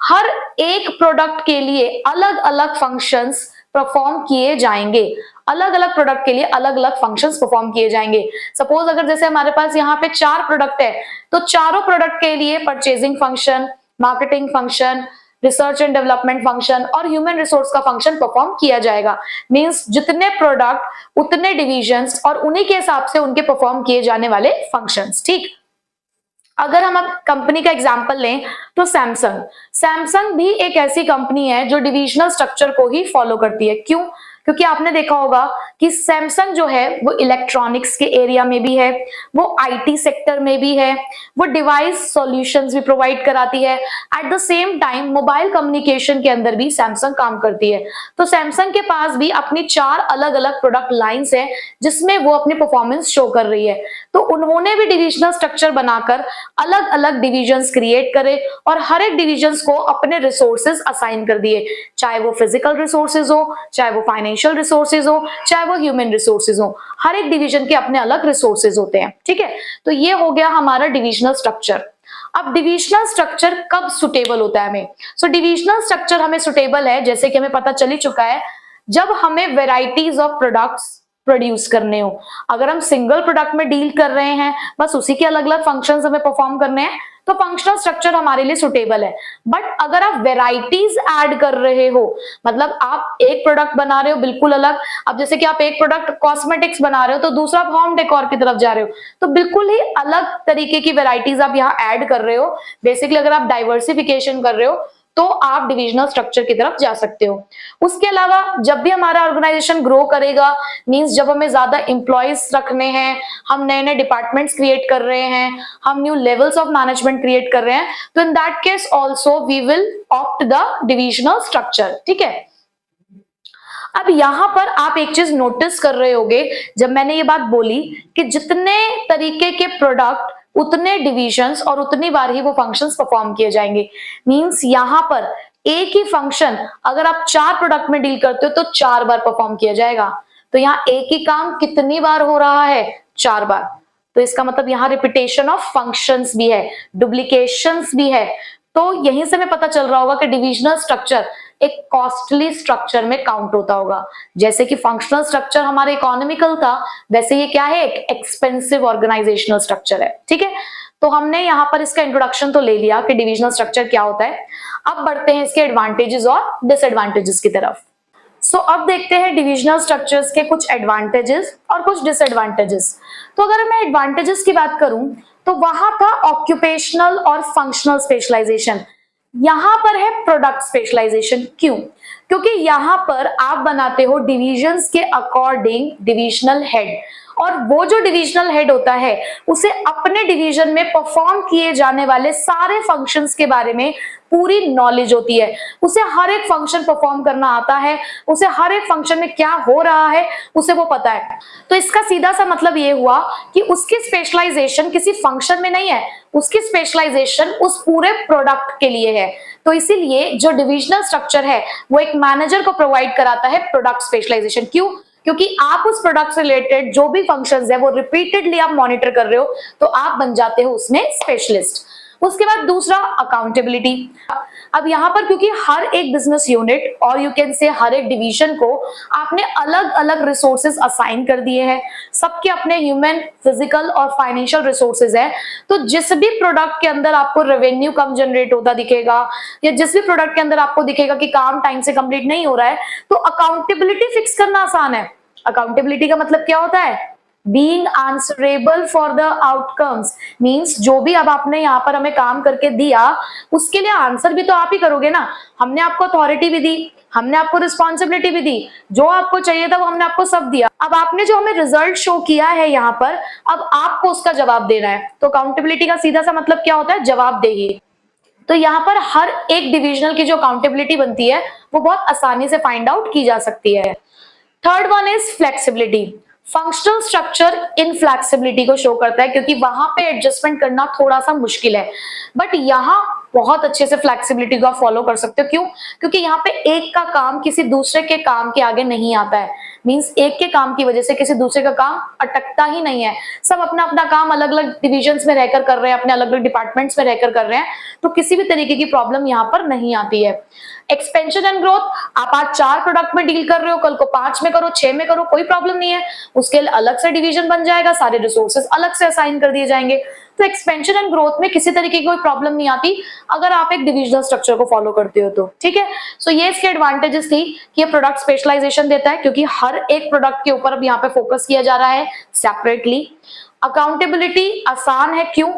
हर एक प्रोडक्ट के लिए अलग अलग फंक्शंस परफॉर्म किए जाएंगे, अलग अलग प्रोडक्ट के लिए अलग अलग फंक्शंस परफॉर्म किए जाएंगे। सपोज अगर जैसे हमारे पास यहाँ पे 4 प्रोडक्ट है तो चारों प्रोडक्ट के लिए purchasing function, marketing function, research and development function और ह्यूमन रिसोर्स का फंक्शन परफॉर्म किया जाएगा। मींस जितने प्रोडक्ट उतने डिविजन्स और उन्हीं के हिसाब से उनके परफॉर्म किए जाने वाले फंक्शंस। ठीक, अगर हम अब कंपनी का एग्जांपल लें तो सैमसंग भी एक ऐसी कंपनी है जो डिविजनल स्ट्रक्चर को ही फॉलो करती है। क्यों? क्योंकि आपने देखा होगा कि सैमसंग जो है वो इलेक्ट्रॉनिक्स के एरिया में भी है, वो आईटी सेक्टर में भी है, वो डिवाइस सॉल्यूशंस भी प्रोवाइड कराती है। At the same time mobile communication के अंदर भी सैमसंग काम करती है। तो सैमसंग के पास भी अपनी 4 अलग अलग प्रोडक्ट लाइंस है जिसमें वो अपनी परफॉर्मेंस शो कर रही है। तो उन्होंने भी डिविजनल स्ट्रक्चर बनाकर अलग अलग डिविजन्स क्रिएट करे और हर एक डिविजन्स को अपने रिसोर्सेज असाइन कर दिए, चाहे वो फिजिकल रिसोर्सेज हो, चाहे वो फाइनेंशियल रिसोर्सेज हो, चाहे वो ह्यूमन रिसोर्सेज हो। हर एक डिवीजन के अपने अलग रिसोर्सेज होते हैं। ठीक है, तो ये हो गया हमारा डिविजनल स्ट्रक्चर। अब डिविजनल स्ट्रक्चर कब सुटेबल होता है हमें? सो डिविजनल स्ट्रक्चर हमें सुटेबल है, जैसे कि हमें पता चल ही चुका है, जब हमें वेराइटीज ऑफ प्रोडक्ट्स प्रोड्यूस करने हो। अगर हम सिंगल प्रोडक्ट में डील कर रहे हैं, बस उसी के अलग अलग फंक्शंस हमें परफॉर्म करने हैं, तो फंक्शनल स्ट्रक्चर हमारे लिए सुटेबल है। बट अगर आप वेराइटीज ऐड कर रहे हो, मतलब आप एक प्रोडक्ट बना रहे हो बिल्कुल अलग, अब जैसे कि आप एक प्रोडक्ट कॉस्मेटिक्स बना रहे हो तो दूसरा होम डेकोर की तरफ जा रहे हो, तो बिल्कुल ही अलग तरीके की वेराइटीज आप यहाँ ऐड कर रहे हो। बेसिकली अगर आप डाइवर्सिफिकेशन कर रहे हो तो आप डिविजनल स्ट्रक्चर की तरफ जा सकते हो। उसके अलावा जब भी हमारा ऑर्गेनाइजेशन ग्रो करेगा, मींस जब हमें ज्यादा एम्प्लॉयज रखने हैं, हम नए नए डिपार्टमेंट्स क्रिएट कर रहे हैं, हम new levels of management create कर रहे हैं, तो in that case also we will opt the divisional structure. ठीक है, अब यहां पर आप एक चीज नोटिस कर रहे होंगे, जब मैंने ये बात बोली कि जितने तरीके के प्रोडक्ट उतने डिविजन्स और उतनी बार ही वो फंक्शंस परफॉर्म किए जाएंगे। मींस यहां पर एक ही फंक्शन अगर आप 4 प्रोडक्ट में डील करते हो तो 4 बार परफॉर्म किया जाएगा। तो यहाँ एक ही काम कितनी बार हो रहा है? 4 बार। तो इसका मतलब यहाँ रिपीटेशन ऑफ फंक्शंस भी है, डुप्लीकेशंस भी है। तो यहीं से हमें पता चल रहा होगा कि डिविजनल स्ट्रक्चर एक कॉस्टली स्ट्रक्चर में काउंट होता होगा। जैसे कि फंक्शनल स्ट्रक्चर हमारे इकोनॉमिकल था, वैसे ये क्या है? एक एक्सपेंसिव ऑर्गेनाइजेशनल स्ट्रक्चर है। ठीक है, तो हमने यहाँ पर इसका इंट्रोडक्शन तो ले लिया कि डिविजनल स्ट्रक्चर क्या होता है। अब बढ़ते हैं इसके एडवांटेजेस और डिसएडवांटेजेस की तरफ। अब देखते हैं डिविजनल स्ट्रक्चर्स के कुछ एडवांटेजेस और कुछ डिसएडवांटेजेस। तो अगर मैं एडवांटेजेस की बात करूं तो वहां था ऑक्यूपेशनल और फंक्शनल स्पेशलाइजेशन। यहां पर है प्रोडक्ट स्पेशलाइजेशन। क्यों? क्योंकि यहां पर आप बनाते हो डिविजन्स के अकॉर्डिंग डिविजनल हेड, और वो जो डिविजनल हेड होता है उसे अपने डिवीजन में परफॉर्म किए जाने वाले सारे फंक्शंस के बारे में पूरी नॉलेज होती है। उसे हर एक फंक्शन परफॉर्म करना आता है, उसे हर एक फंक्शन में क्या हो रहा है उसे वो पता है। तो इसका सीधा सा मतलब ये हुआ कि उसकी स्पेशलाइजेशन किसी फंक्शन में नहीं है, उसकी स्पेशलाइजेशन उस पूरे प्रोडक्ट के लिए है। तो इसीलिए जो डिविजनल स्ट्रक्चर है वो एक मैनेजर को प्रोवाइड कराता है प्रोडक्ट स्पेशलाइजेशन। क्यों? क्योंकि आप उस प्रोडक्ट से रिलेटेड जो भी फंक्शंस है वो रिपीटेडली आप मॉनिटर कर रहे हो, तो आप बन जाते हो उसमें स्पेशलिस्ट। उसके बाद दूसरा अकाउंटेबिलिटी। अब यहाँ पर क्योंकि हर एक बिजनेस यूनिट और यू कैन से हर एक डिवीजन को आपने अलग अलग रिसोर्सेज असाइन कर दिए हैं, सबके अपने ह्यूमन, फिजिकल और फाइनेंशियल रिसोर्सेज है, तो जिस भी प्रोडक्ट के अंदर आपको रेवेन्यू कम जनरेट होता दिखेगा या जिस भी प्रोडक्ट के अंदर आपको दिखेगा कि काम टाइम से कंप्लीट नहीं हो रहा है, तो अकाउंटेबिलिटी फिक्स करना आसान है। अकाउंटेबिलिटी का मतलब क्या होता है? Being answerable for the outcomes means जो भी अब आपने यहाँ पर हमें काम करके दिया उसके लिए आंसर भी तो आप ही करोगे ना। हमने आपको अथॉरिटी भी दी, हमने आपको रिस्पॉन्सिबिलिटी भी दी, जो आपको चाहिए था वो हमने आपको सब दिया। अब आपने जो हमें रिजल्ट शो किया है यहाँ पर, अब आपको उसका जवाब देना है। तो अकाउंटेबिलिटी का सीधा सा मतलब क्या होता है? जवाबदेही। तो यहाँ पर हर एक डिविजनल की जो अकाउंटेबिलिटी बनती है वो बहुत आसानी से फाइंड आउट की जा सकती है। Third one is flexibility. Functional structure in flexibility को शो करता है क्योंकि वहां पे एडजस्टमेंट करना थोड़ा सा मुश्किल है, बट यहाँ बहुत अच्छे से फ्लेक्सिबिलिटी को आप फॉलो कर सकते हो। क्यों? क्योंकि यहाँ पे एक का काम किसी दूसरे के काम के आगे नहीं आता है। मींस एक के काम की वजह से किसी दूसरे का काम अटकता ही नहीं है। सब अपना अपना काम अलग अलग डिविजन्स में रहकर कर रहे हैं, अपने अलग अलग डिपार्टमेंट्स में रहकर कर रहे हैं, तो किसी भी तरीके की प्रॉब्लम यहाँ पर नहीं आती है। एक्सपेंशन एंड ग्रोथ, आप आज 4 प्रोडक्ट में डील कर रहे हो, कल को 5 में करो, 6 में करो, कोई प्रॉब्लम नहीं है। उसके लिए अलग से डिवीजन बन जाएगा, सारे रिसोर्सेज अलग से असाइन कर दिए जाएंगे। तो एक्सपेंशन एंड ग्रोथ में किसी तरीके की कोई प्रॉब्लम नहीं आती अगर आप एक डिविजनल स्ट्रक्चर को फॉलो करते हो तो। ठीक है, सो ये इसके एडवांटेजेस थी कि ये प्रोडक्ट स्पेशलाइजेशन देता है क्योंकि हर एक प्रोडक्ट के ऊपर अब यहाँ पे फोकस किया जा रहा है सेपरेटली। अकाउंटेबिलिटी आसान है, क्यों?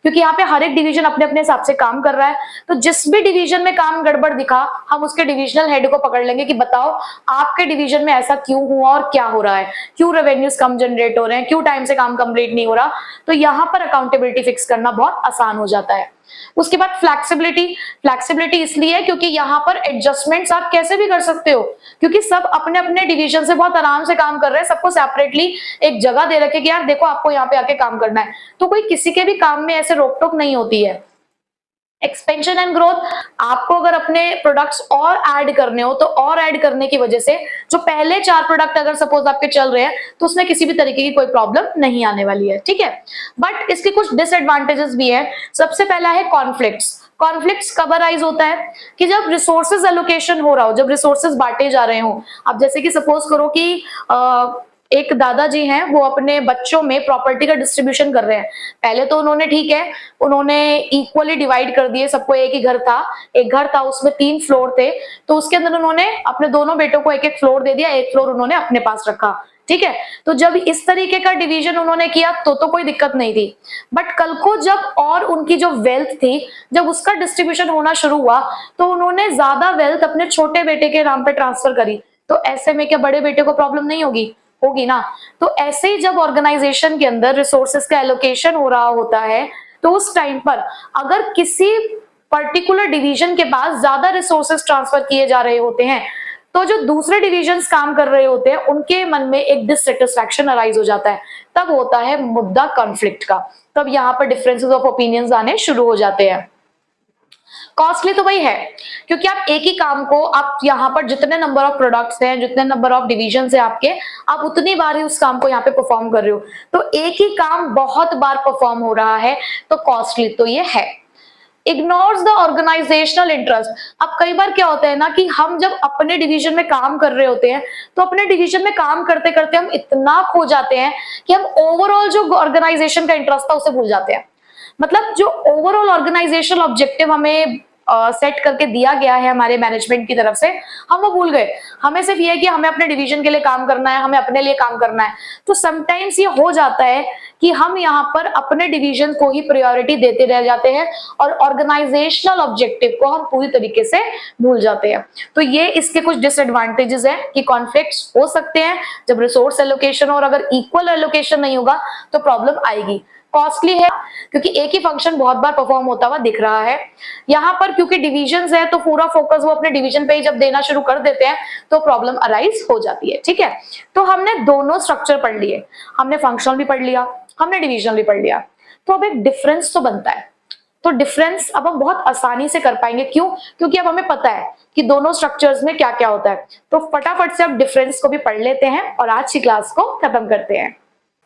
क्योंकि यहाँ पे हर एक डिवीजन अपने अपने हिसाब से काम कर रहा है, तो जिस भी डिवीजन में काम गड़बड़ दिखा हम उसके डिविजनल हेड को पकड़ लेंगे कि बताओ आपके डिवीजन में ऐसा क्यों हुआ और क्या हो रहा है, क्यों रेवेन्यूज कम जनरेट हो रहे हैं, क्यों टाइम से काम कंप्लीट नहीं हो रहा। तो यहाँ पर अकाउंटेबिलिटी फिक्स करना बहुत आसान हो जाता है। उसके बाद फ्लेक्सिबिलिटी। फ्लेक्सिबिलिटी इसलिए है क्योंकि यहाँ पर एडजस्टमेंट्स आप कैसे भी कर सकते हो, क्योंकि सब अपने अपने डिवीजन से बहुत आराम से काम कर रहे हैं, सबको सेपरेटली एक जगह दे रखे कि यार देखो आपको यहाँ पे आके काम करना है, तो कोई किसी के भी काम में ऐसे रोक टोक नहीं होती है। एक्सपेंशन एंड ग्रोथ, आपको अगर अपने प्रोडक्ट्स और ऐड करने हो तो और ऐड करने की वजह से जो पहले 4 प्रोडक्ट अगर सपोज आपके चल रहे हैं तो उसमें किसी भी तरीके की कोई प्रॉब्लम नहीं आने वाली है। ठीक है, बट इसके कुछ डिसएडवांटेजेस भी है। सबसे पहला है कॉन्फ्लिक्ट्स। कॉन्फ्लिक्ट्स कब अराइज होता है कि जब रिसोर्सेज एलोकेशन हो रहा हो, जब रिसोर्सेज बांटे जा रहे हो। अब जैसे कि सपोज करो कि एक दादाजी हैं, वो अपने बच्चों में प्रॉपर्टी का डिस्ट्रीब्यूशन कर रहे हैं। पहले तो उन्होंने ठीक है, उन्होंने इक्वली डिवाइड कर दिए, सबको एक ही घर था, एक घर था उसमें 3 फ्लोर थे, तो उसके अंदर उन्होंने अपने दोनों बेटों को एक एक फ्लोर दे दिया, एक फ्लोर उन्होंने अपने पास रखा। ठीक है, तो जब इस तरीके का डिवीजन उन्होंने किया तो कोई दिक्कत नहीं थी, बट कल को जब और उनकी जो वेल्थ थी जब उसका डिस्ट्रीब्यूशन होना शुरू हुआ तो उन्होंने ज्यादा वेल्थ अपने छोटे बेटे के नाम पे ट्रांसफर करी। तो ऐसे में क्या बड़े बेटे को प्रॉब्लम नहीं होगी? होगी ना। तो ऐसे ही जब ऑर्गेनाइजेशन के अंदर रिसोर्सेज का एलोकेशन हो रहा होता है तो उस टाइम पर अगर किसी पर्टिकुलर डिवीजन के पास ज्यादा रिसोर्सेज ट्रांसफर किए जा रहे होते हैं तो जो दूसरे डिविजन्स काम कर रहे होते हैं उनके मन में एक डिससेटिस्फैक्शन अराइज हो जाता है, तब होता है मुद्दा कॉन्फ्लिक्ट का। तब यहाँ पर डिफरेंसेस ऑफ ओपिनियंस आने शुरू हो जाते हैं। कॉस्टली तो वही है क्योंकि आप एक ही काम को आप यहाँ पर जितने नंबर ऑफ प्रोडक्ट्स हैं, जितने नंबर ऑफ डिविजन्स हैं आपके, आप उतनी बार ही उस काम को यहाँ पे परफॉर्म कर रहे हो, तो एक ही काम बहुत बार परफॉर्म हो रहा है, तो कॉस्टली तो ये है। Ignores the organizational interest. अब कई बार क्या होता है ना कि हम जब अपने डिवीजन में काम कर रहे होते हैं तो अपने डिवीजन में काम करते करते हम इतना खो जाते हैं कि हम ओवरऑल जो ऑर्गेनाइजेशन का इंटरेस्ट था उसे भूल जाते हैं। मतलब जो ओवरऑल ऑर्गेनाइजेशनल ऑब्जेक्टिव हमें सेट करके दिया गया है हमारे मैनेजमेंट की तरफ से, हम वो भूल गए। हमें सिर्फ ये है कि हमें अपने डिवीजन के लिए काम करना है, हमें अपने लिए काम करना है। तो समटाइम्स ये हो जाता है कि हम यहाँ पर अपने डिवीजन को ही प्रायोरिटी देते रह जाते हैं और ऑर्गेनाइजेशनल ऑब्जेक्टिव को हम पूरी तरीके से भूल जाते हैं। तो ये इसके कुछ डिसएडवांटेजेस हैं कि कॉन्फ्लिक्ट्स हो सकते हैं जब रिसोर्स एलोकेशन और अगर इक्वल एलोकेशन नहीं होगा तो प्रॉब्लम आएगी। कॉस्टली है क्योंकि एक ही फंक्शन बहुत बार परफॉर्म होता हुआ दिख रहा है। यहाँ पर क्योंकि डिविजन्स है तो पूरा फोकस वो अपने डिवीजन पे ही जब देना शुरू कर देते हैं तो प्रॉब्लम अराइज हो जाती है। ठीक है, तो हमने दोनों स्ट्रक्चर पढ़ लिए, हमने फंक्शनल भी पढ़ लिया, हमने डिविजनल भी पढ़ लिया। तो अब एक डिफरेंस तो बनता है, तो डिफरेंस अब हम बहुत आसानी से कर पाएंगे। क्यों? क्योंकि अब हमें पता है कि दोनों स्ट्रक्चर्स में क्या क्या होता है। तो फटाफट से अब डिफरेंस को भी पढ़ लेते हैं और आज की क्लास को खत्म करते हैं।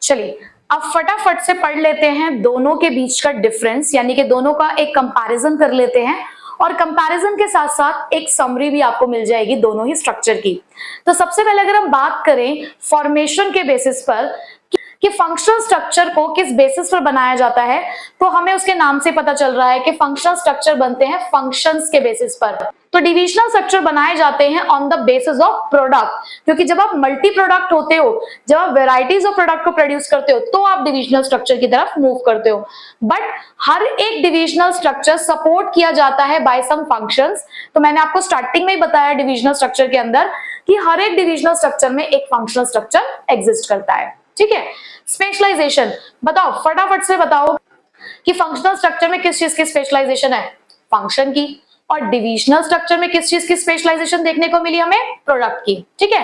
चलिए, अब फटाफट से पढ़ लेते हैं दोनों के बीच का डिफरेंस, यानी कि दोनों का एक कंपैरिजन कर लेते हैं, और कंपैरिजन के साथ साथ एक समरी भी आपको मिल जाएगी दोनों ही स्ट्रक्चर की। तो सबसे पहले अगर हम बात करें फॉर्मेशन के बेसिस पर कि फंक्शनल स्ट्रक्चर को किस बेसिस पर बनाया जाता है, तो हमें उसके नाम से पता चल रहा है कि फंक्शनल स्ट्रक्चर बनते हैं फंक्शंस के बेसिस पर। तो डिविजनल स्ट्रक्चर बनाए जाते हैं on the basis of product, क्योंकि जब आप मल्टी प्रोडक्ट होते हो, जब आप वेराइटीज ऑफ प्रोडक्ट को प्रोड्यूस करते हो, तो आप डिविजनल स्ट्रक्चर की तरफ मूव करते हो। बट हर एक डिविजनल स्ट्रक्चर सपोर्ट किया जाता है बाय सम फंक्शंस। तो मैंने आपको स्टार्टिंग में ही बताया डिविजनल स्ट्रक्चर के अंदर कि हर एक डिविजनल स्ट्रक्चर में एक फंक्शनल स्ट्रक्चर एग्जिस्ट करता है, ठीक है। स्पेशलाइजेशन बताओ, फटाफट से बताओ कि फंक्शनल स्ट्रक्चर में किस चीज की स्पेशलाइजेशन है, फंक्शन की, और डिविजनल स्ट्रक्चर में किस चीज की स्पेशलाइजेशन देखने को मिली हमें, प्रोडक्ट की, ठीक है।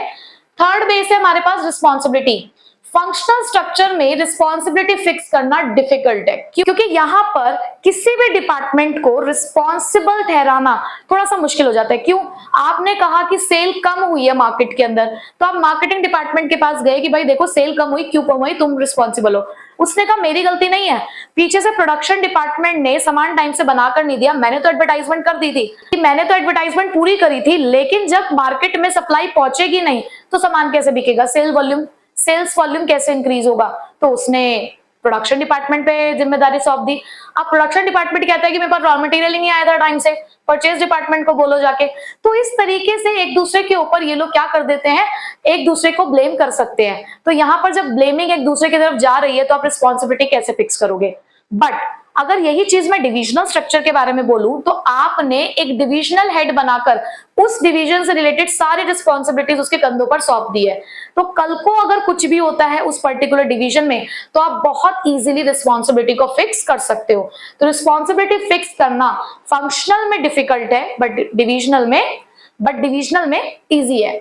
थर्ड बेस है हमारे पास रिस्पॉन्सिबिलिटी। फंक्शनल स्ट्रक्चर में रिस्पॉन्सिबिलिटी फिक्स करना डिफिकल्ट है, क्योंकि यहां पर किसी भी डिपार्टमेंट को रिस्पॉन्सिबल ठहराना थोड़ा सा मुश्किल हो जाता है। क्यों? आपने कहा कि सेल कम हुई है मार्केट के अंदर, तो आप मार्केटिंग डिपार्टमेंट के पास गए कि भाई देखो सेल कम हुई, क्यों कम हुई, तुम रिस्पॉन्सिबल हो। उसने कहा मेरी गलती नहीं है, पीछे से प्रोडक्शन डिपार्टमेंट ने सामान टाइम से बनाकर नहीं दिया, मैंने तो एडवर्टाइजमेंट कर दी थी, मैंने तो एडवर्टाइजमेंट पूरी करी थी, लेकिन जब मार्केट में सप्लाई पहुंचेगी नहीं तो सामान कैसे बिकेगा, सेल्स वॉल्यूम कैसे इंक्रीज होगा। तो उसने प्रोडक्शन डिपार्टमेंट पे जिम्मेदारी सौंप दी। अब प्रोडक्शन डिपार्टमेंट कहता है कि मेरे पास रॉ मटेरियल ही नहीं आया था टाइम से, परचेज डिपार्टमेंट को बोलो जाके। तो इस तरीके से एक दूसरे के ऊपर ये लोग क्या कर देते हैं, एक दूसरे को ब्लेम कर सकते हैं। तो यहां पर जब ब्लेमिंग एक दूसरे की तरफ जा रही है तो आप रिस्पॉन्सिबिलिटी कैसे फिक्स करोगे। बट अगर यही चीज मैं डिविजनल स्ट्रक्चर के बारे में बोलूं तो आपने एक डिविजनल हेड बनाकर उस डिवीजन से रिलेटेड सारी रिस्पॉन्सिबिलिटीज उसके कंधों पर सौंप दी है। तो कल को अगर कुछ भी होता है उस पर्टिकुलर डिवीजन में तो आप बहुत इजीली रिस्पॉन्सिबिलिटी को फिक्स कर सकते हो। तो रिस्पॉन्सिबिलिटी फिक्स करना फंक्शनल में डिफिकल्ट है बट डिविजनल में इजी है।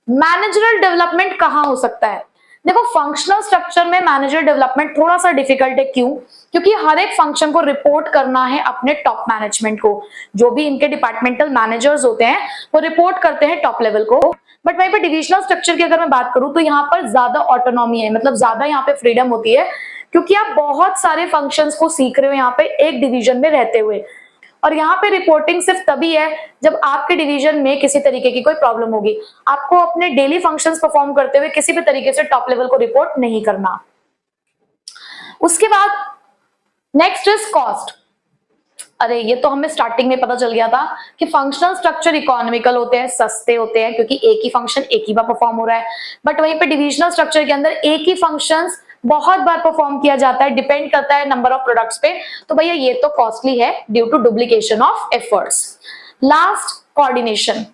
मैनेजरल डेवलपमेंट कहां हो सकता है? देखो फंक्शनल स्ट्रक्चर में मैनेजर डेवलपमेंट थोड़ा सा डिफिकल्ट है। क्यों? क्योंकि हर एक फंक्शन को रिपोर्ट करना है अपने टॉप मैनेजमेंट को। जो भी इनके डिपार्टमेंटल मैनेजर्स होते हैं वो रिपोर्ट करते हैं टॉप लेवल को। बट वहीं पे डिविजनल स्ट्रक्चर की अगर मैं बात करूं तो यहाँ पर ज्यादा ऑटोनॉमी है, मतलब ज्यादा यहाँ पे फ्रीडम होती है, क्योंकि आप बहुत सारे फंक्शंस को सीख रहे हो यहाँ पे एक डिवीजन में रहते हुए। और यहाँ पे रिपोर्टिंग सिर्फ तभी है जब आपके डिवीजन में किसी तरीके की कोई प्रॉब्लम होगी। आपको अपने डेली फंक्शंस परफॉर्म करते हुए किसी भी तरीके से टॉप लेवल को रिपोर्ट नहीं करना। उसके बाद नेक्स्ट इज कॉस्ट। अरे ये तो हमें स्टार्टिंग में पता चल गया था कि फंक्शनल स्ट्रक्चर इकोनॉमिकल होते हैं, सस्ते होते हैं, क्योंकि एक ही फंक्शन एक ही बार परफॉर्म हो रहा है। बट वहीं पे डिविजनल स्ट्रक्चर के अंदर एक ही फंक्शंस बहुत बार परफॉर्म किया जाता है, डिपेंड करता है नंबर ऑफ प्रोडक्ट्स पे। तो भैया ये तो कॉस्टली है due to duplication of efforts. Last, coordination.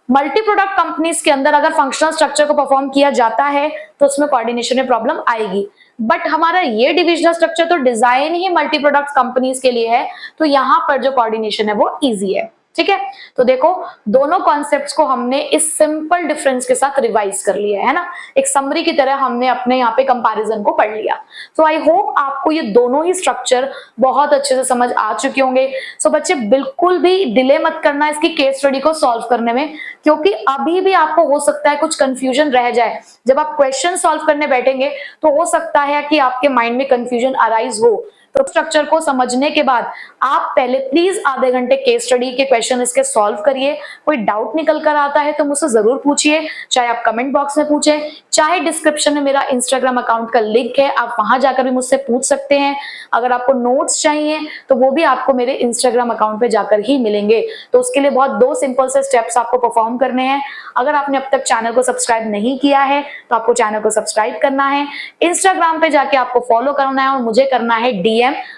Multi product companies के अंदर अगर फंक्शनल स्ट्रक्चर को परफॉर्म किया जाता है तो उसमें कोऑर्डिनेशन में प्रॉब्लम आएगी। बट हमारा ये डिविजनल स्ट्रक्चर तो डिजाइन ही मल्टी प्रोडक्ट कंपनीज के लिए है, तो यहां पर जो कोऑर्डिनेशन है वो इजी है। ठीक है, तो देखो दोनों कॉन्सेप्ट्स को हमने इस सिंपल डिफरेंस के साथ रिवाइज कर लिया है ना, एक समरी की तरह हमने अपने यहाँ पे कंपैरिजन को पढ़ लिया। सो आई होप आपको ये दोनों ही स्ट्रक्चर बहुत अच्छे से समझ आ चुके होंगे। सो बच्चे बिल्कुल भी डिले मत करना इसकी केस स्टडी को सॉल्व करने में, क्योंकि अभी भी आपको हो सकता है कुछ कंफ्यूजन रह जाए। जब आप क्वेश्चन सॉल्व करने बैठेंगे तो हो सकता है कि आपके माइंड में कंफ्यूजन अराइज हो। तो स्ट्रक्चर को समझने के बाद आप पहले प्लीज आधे घंटे केस स्टडी के क्वेश्चन इसके सॉल्व करिए। कोई डाउट निकल कर आता है तो मुझसे जरूर पूछिए, चाहे आप कमेंट बॉक्स में पूछें, चाहे डिस्क्रिप्शन में मेरा इंस्टाग्राम अकाउंट का लिंक है, आप वहां जाकर भी मुझसे पूछ सकते हैं। अगर आपको नोट्स चाहिए तो वो भी आपको मेरे इंस्टाग्राम अकाउंट पे जाकर ही मिलेंगे। तो उसके लिए बहुत दो सिंपल से स्टेप्स आपको परफॉर्म करने हैं। अगर आपने अब तक चैनल को सब्सक्राइब नहीं किया है तो आपको चैनल को सब्सक्राइब करना है, इंस्टाग्राम पे जाके आपको फॉलो करना है और मुझे करना है डीएम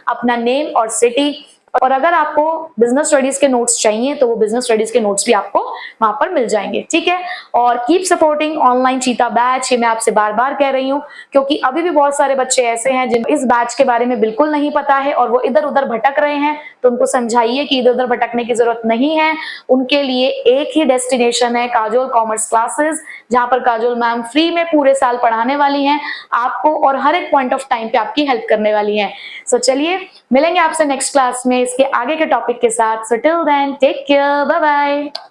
अपना नेम और सिटी। और अगर आपको बिजनेस स्टडीज के नोट्स चाहिए तो वो बिजनेस स्टडीज के नोट्स भी आपको वहां पर मिल जाएंगे। ठीक है, और कीप सपोर्टिंग ऑनलाइन चीता बैच। ये मैं आपसे बार बार कह रही हूँ क्योंकि अभी भी बहुत सारे बच्चे ऐसे हैं जिनको इस बैच के बारे में बिल्कुल नहीं पता है और वो इधर उधर भटक रहे हैं। तो उनको समझाइए कि इधर उधर भटकने की जरूरत नहीं है। उनके लिए एक ही डेस्टिनेशन है, काजोल कॉमर्स क्लासेस, जहां पर काजोल मैम फ्री में पूरे साल पढ़ाने वाली हैं आपको और हर एक पॉइंट ऑफ टाइम पे आपकी हेल्प करने वाली हैं। सो चलिए मिलेंगे आपसे नेक्स्ट क्लास में इसके आगे के टॉपिक के साथ। So till then take care, bye bye.